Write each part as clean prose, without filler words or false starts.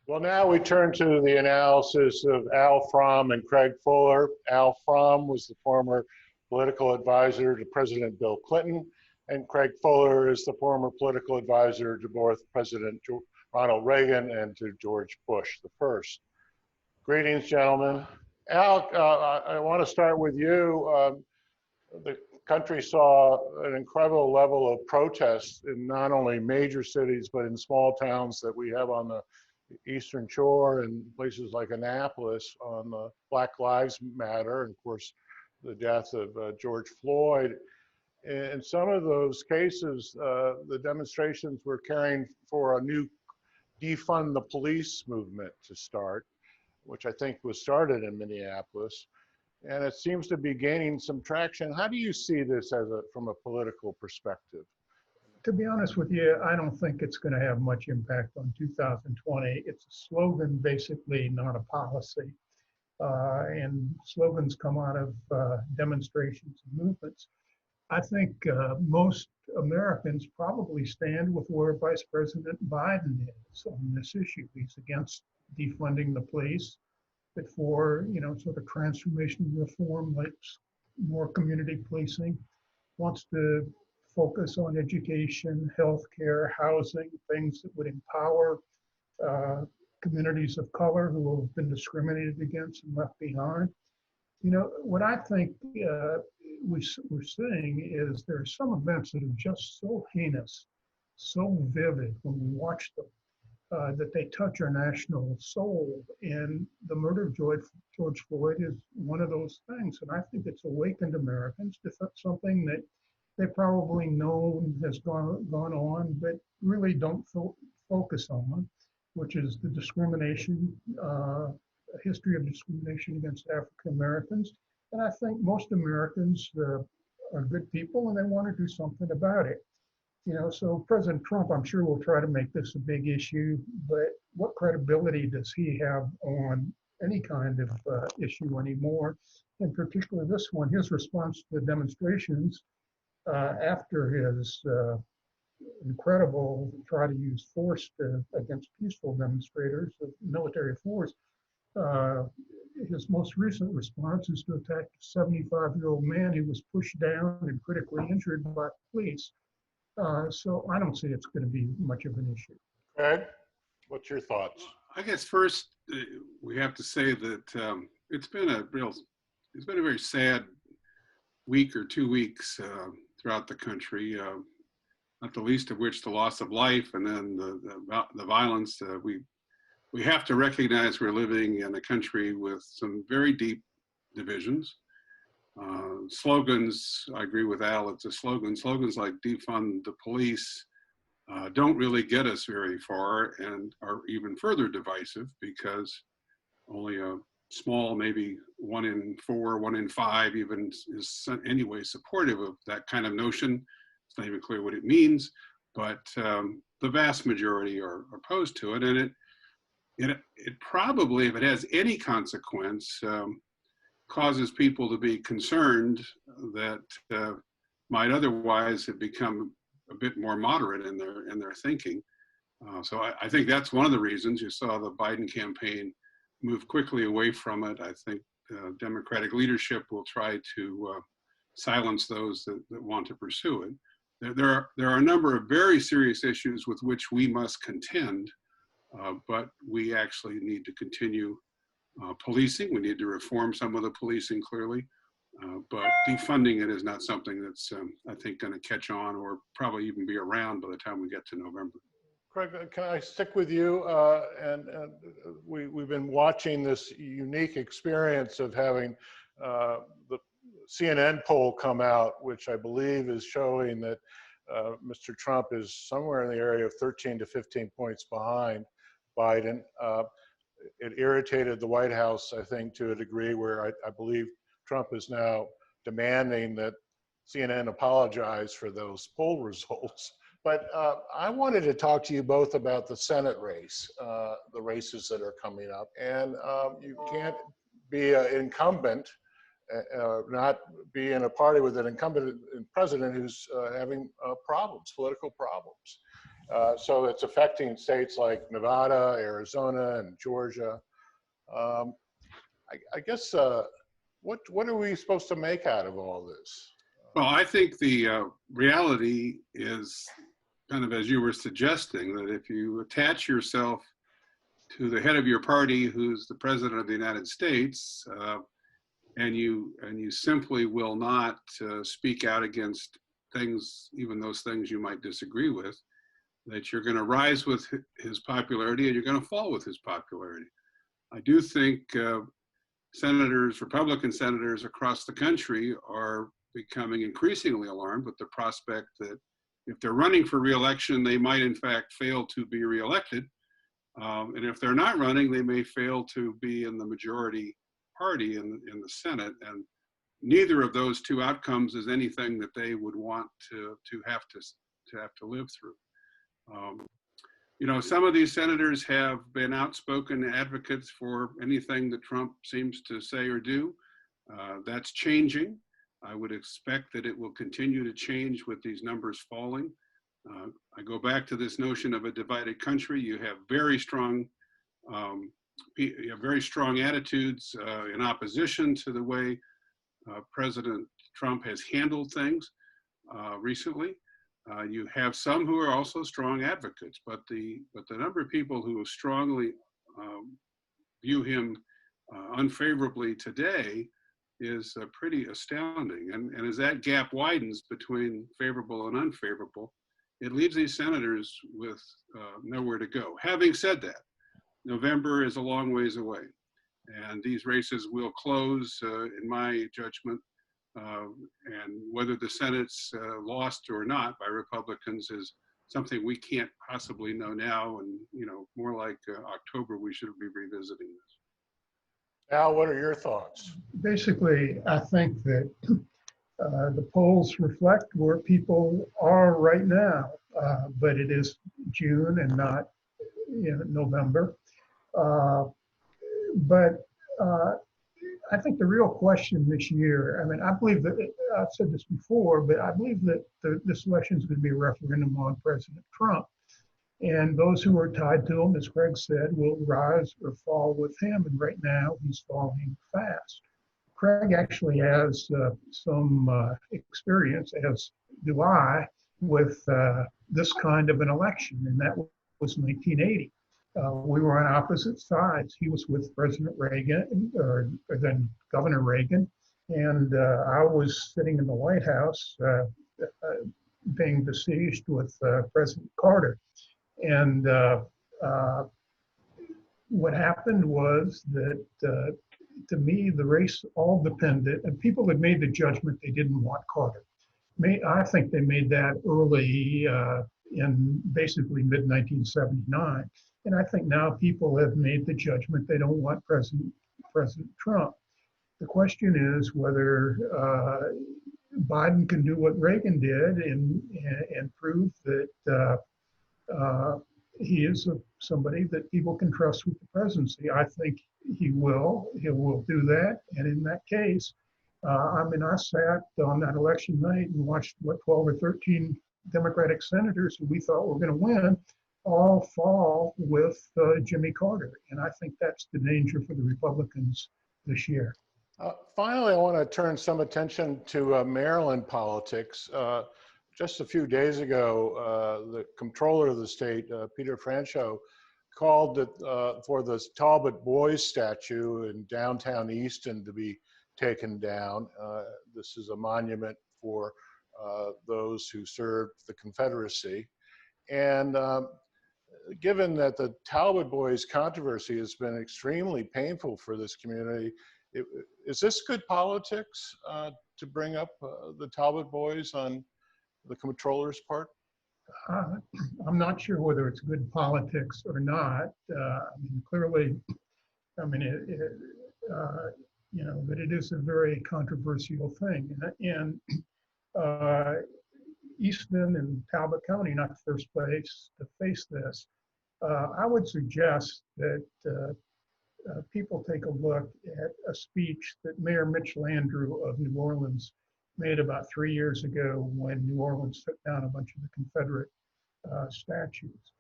Well, now we turn to the analysis of Al Fromm and Craig Fuller. Al Fromm was the former political advisor to President Bill Clinton, and Craig Fuller is the former political advisor to both President Ronald Reagan and to George Bush the first. Greetings, gentlemen. Al, I want to start with you. The country saw an incredible level of protests in not only major cities, but in small towns that we have on the Eastern Shore and places like Annapolis on the Black Lives Matter, and of course, the death of George Floyd. In some of those cases, the demonstrations were caring for a new Defund the Police movement to start, which I think was started in Minneapolis. And it seems to be gaining some traction. How do you see this from a political perspective? To be honest with you, I don't think it's going to have much impact on 2020. It's a slogan, basically, not a policy. And slogans come out of demonstrations and movements. I think most Americans probably stand with where Vice President Biden is on this issue. He's against defunding the police, but for, sort of transformation reform, like more community policing, wants to focus on education, healthcare, housing, things that would empower communities of color who have been discriminated against and left behind. What I think we're seeing is there are some events that are just so heinous, so vivid when we watch them, that they touch our national soul. And the murder of George Floyd is one of those things. And I think it's awakened Americans to something that they probably know has gone on, but really don't focus on, which is the discrimination, a history of discrimination against African Americans. And I think most Americans are good people and they want to do something about it. So President Trump, I'm sure, will try to make this a big issue, but what credibility does he have on any kind of issue anymore? And particularly this one, his response to the demonstrations after his incredible try to use force against peaceful demonstrators of military force, his most recent response is to attack a 75-year-old man who was pushed down and critically injured by police. So I don't see it's going to be much of an issue. Craig, what's your thoughts? I guess first we have to say that it's been a very sad week or 2 weeks throughout the country, not the least of which the loss of life and then the violence. We have to recognize we're living in a country with some very deep divisions. Slogans, I agree with Al, it's a slogan. Slogans like defund the police don't really get us very far and are even further divisive because only a small, maybe 1 in 4, 1 in 5 even is anyway supportive of that kind of notion. It's not even clear what it means, but the vast majority are opposed to it. And it probably, if it has any consequence, causes people to be concerned that might otherwise have become a bit more moderate in their thinking. So I think that's one of the reasons you saw the Biden campaign move quickly away from it. I think Democratic leadership will try to silence those that want to pursue it. There are a number of very serious issues with which we must contend, but we actually need to continue policing. We need to reform some of the policing clearly, but defunding it is not something that's, I think, going to catch on or probably even be around by the time we get to November. Craig, can I stick with you? And we've been watching this unique experience of having the CNN poll come out, which I believe is showing that Mr. Trump is somewhere in the area of 13 to 15 points behind Biden. It irritated the White House, I think, to a degree where I believe Trump is now demanding that CNN apologize for those poll results. But I wanted to talk to you both about the Senate race, the races that are coming up. And you can't be an incumbent not be in a party with an incumbent president who's having problems, political problems. So it's affecting states like Nevada, Arizona, and Georgia. I guess, what are we supposed to make out of all this? Well, I think the reality is kind of as you were suggesting, that if you attach yourself to the head of your party, who's the president of the United States, and you simply will not speak out against things, even those things you might disagree with, that you're going to rise with his popularity and you're going to fall with his popularity. I do think senators, Republican senators across the country are becoming increasingly alarmed with the prospect that if they're running for re-election, they might in fact fail to be re-elected. And if they're not running, they may fail to be in the majority party in the Senate. And neither of those two outcomes is anything that they would want to have to live through. You know, some of these senators have been outspoken advocates for anything that Trump seems to say or do. That's changing. I would expect that it will continue to change with these numbers falling. I go back to this notion of a divided country. You have very strong attitudes in opposition to the way President Trump has handled things recently. You have some who are also strong advocates, but the number of people who strongly view him unfavorably today is pretty astounding. And as that gap widens between favorable and unfavorable, it leaves these senators with nowhere to go. Having said that, November is a long ways away, and these races will close, in my judgment, and whether the Senate's lost or not by Republicans is something we can't possibly know now, and more like October we should be revisiting this. Al, what are your thoughts? Basically, I think that the polls reflect where people are right now, but it is June and not November. But I think the real question this year, I mean, I believe that, I've said this before, but I believe that this election is going to be a referendum on President Trump. And those who are tied to him, as Greg said, will rise or fall with him. And right now, he's falling fast. Craig actually has some experience, as do I, with this kind of an election, and that was 1980. We were on opposite sides. He was with President Reagan, or then Governor Reagan, and I was sitting in the White House being besieged with President Carter. And what happened was that, to me, the race all depended, and people had made the judgment they didn't want Carter. I think they made that early in basically mid-1979. And I think now people have made the judgment they don't want President Trump. The question is whether Biden can do what Reagan did and prove that he is somebody that people can trust with the presidency. I think he will do that. And in that case, I sat on that election night and watched 12 or 13 Democratic senators who we thought were going to win all fall with Jimmy Carter. And I think that's the danger for the Republicans this year. Finally, I want to turn some attention to Maryland politics. Just a few days ago, the Comptroller of the state, Peter Franchot, called for the Talbot Boys statue in downtown Easton to be taken down. This is a monument for those who served the Confederacy. And given that the Talbot Boys controversy has been extremely painful for this community, is this good politics to bring up the Talbot Boys on the Comptroller's part? I'm not sure whether it's good politics or not. Clearly, but it is a very controversial thing. And Easton and Talbot County, not the first place to face this. I would suggest that people take a look at a speech that Mayor Mitch Landrieu of New Orleans made about 3 years ago when New Orleans took down a bunch of the Confederate statues.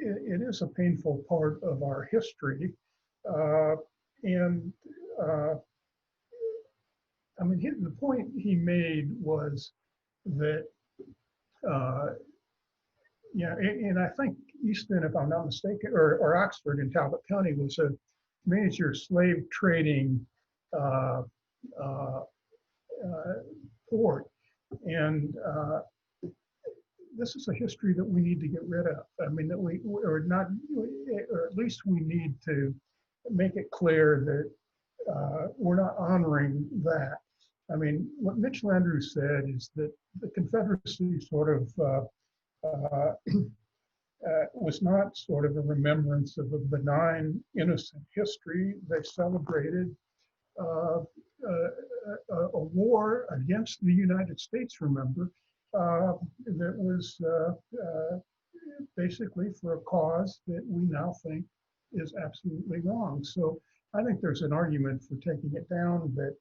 It is a painful part of our history. I mean, the point he made was that, yeah, and I think Easton, if I'm not mistaken, or Oxford in Talbot County was a major slave trading port. And this is a history that we need to get rid of. I mean, that or at least we need to make it clear that we're not honoring that. I mean, what Mitch Landrieu said is that the Confederacy sort of was not sort of a remembrance of a benign, innocent history. They celebrated a war against the United States, remember, that was basically for a cause that we now think is absolutely wrong. So I think there's an argument for taking it down, but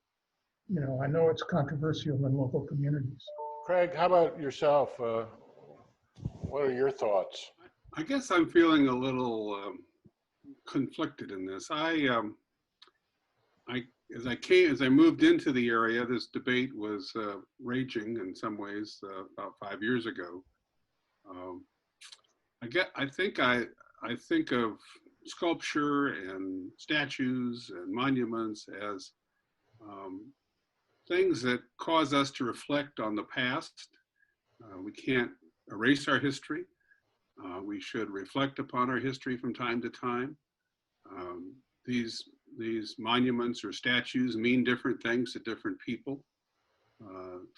you know, I know it's controversial in local communities. Craig, how about yourself? What are your thoughts? I guess I'm feeling a little conflicted in this. As I moved into the area, this debate was raging in some ways about 5 years ago. I think of sculpture and statues and monuments as things that cause us to reflect on the past. We can't erase our history. We should reflect upon our history from time to time. These monuments or statues mean different things to different people.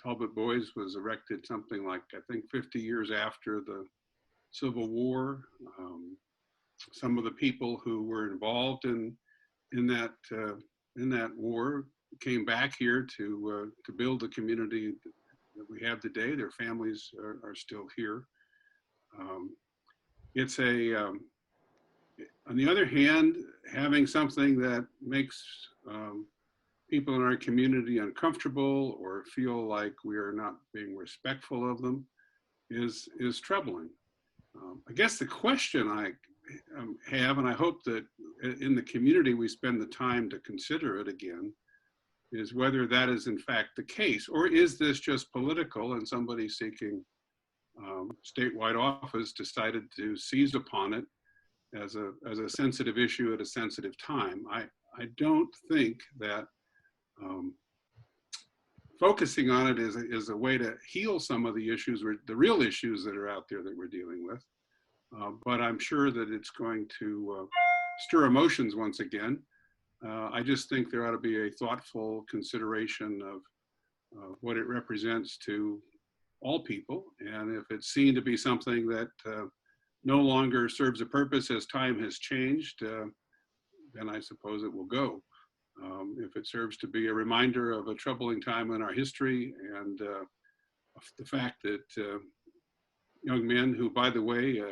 Talbot Boys was erected something like, I think, 50 years after the Civil War. Some of the people who were involved in that war came back here to build the community that we have today. Their families are still here. On the other hand, having something that makes people in our community uncomfortable or feel like we are not being respectful of them is troubling. I guess the question I have, and I hope that in the community we spend the time to consider it again, is whether that is in fact the case, or is this just political and somebody seeking statewide office decided to seize upon it as a sensitive issue at a sensitive time. I don't think that focusing on it is a way to heal some of the issues, the real issues that are out there that we're dealing with. But I'm sure that it's going to stir emotions once again. I just think there ought to be a thoughtful consideration of what it represents to all people. And if it's seen to be something that no longer serves a purpose as time has changed, then I suppose it will go. If it serves to be a reminder of a troubling time in our history and the fact that young men who, by the way,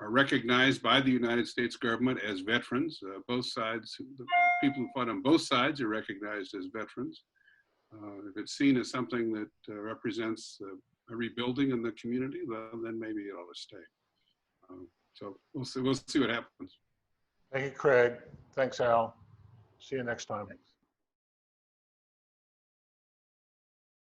are recognized by the United States government as veterans, both sides, the people who fought on both sides are recognized as veterans. If it's seen as something that represents a rebuilding in the community, well, then maybe it ought to stay. So we'll see what happens. Thank you, Craig. Thanks, Al. See you next time.